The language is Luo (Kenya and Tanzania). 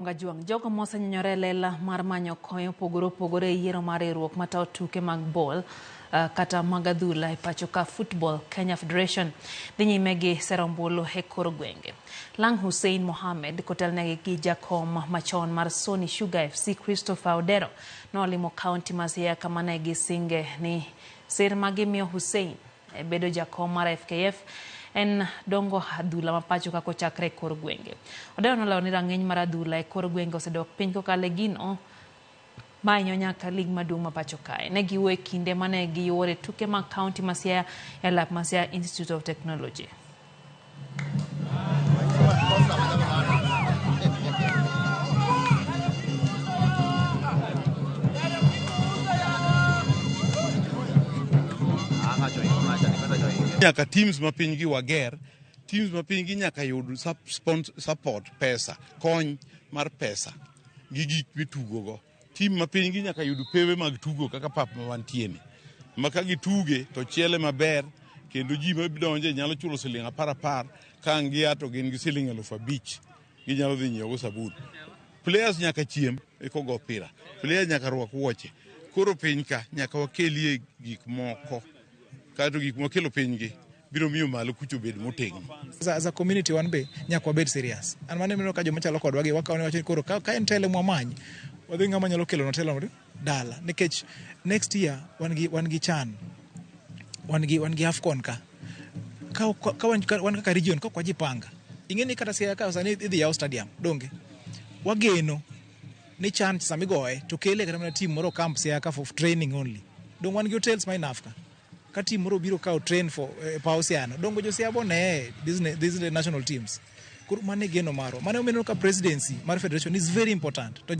Jochung jogo mosenyore lela mar manyo koyo pogore yiero mar riwruok matao tuke mag ball kata mag adhula e pacho ka Football Kenya Federation dhi nyime gi sero ombulu e kor gwenge. Lang Hussein Mohamed kotelnegi gi jakom machon mar Sony Sugar FC Christopher Odero nolimo kaunti ma Siaya kama ne gisinge ni sir magimiyo Hussein bedo jakom mar FKF en dongo adhula ma pacho kako chakre e kor gwenge. Odero nolero ni rang'iny mar adhula e kor gwenge osedok piny kokalo gino manyo nyaka lig maduong' ma pacho kae. Ne giwuoyo e kinde mane giyuore tuke mag kaunti ma Siaya e lap ma Siaya Institute of Technology. Nyaka teams ma piny gi wager, teams ma piny gi nyaka yud support pesa, kony mar pesa gi gik mitugo go. Team ma piny gi nyaka yud pewe mag tugo kaka pap ma wantieni. Maka gituge to chiele maber kendo ji madonje nyalo chulo siling 10 ka ngia to gin gi siling 5,000 ginyalo dhi nyiewo sabun. Players nyaka chiem eko opira. Players nyaka rwak wuoche. Koro piny ka nyaka wakelie gik moko. Kato gik mokelo piny gi biro miyo malo kucho bed motegno. As a community one be nyaka wabed serious. An mane mino ka joma chalo kodwa gi wakaone wacho koro ka en tele mwamany wadhi ng'ama nyalo kelo no telo dala nikech next year wan gi chan wan gi Afcon ka wan kaka region ka wajipanga ingeni kata Siaya ka sani idhi yaw stadium donge wageno ni chan samigoe to kele kata mana team moro camp Siaya ka for training only dong wan gi hotels ma enough ka team moro biro ka train for pausiano dongo jo Siaya bone these national teams kur mane geno maro mane omeno ka presidency mar federation is very important.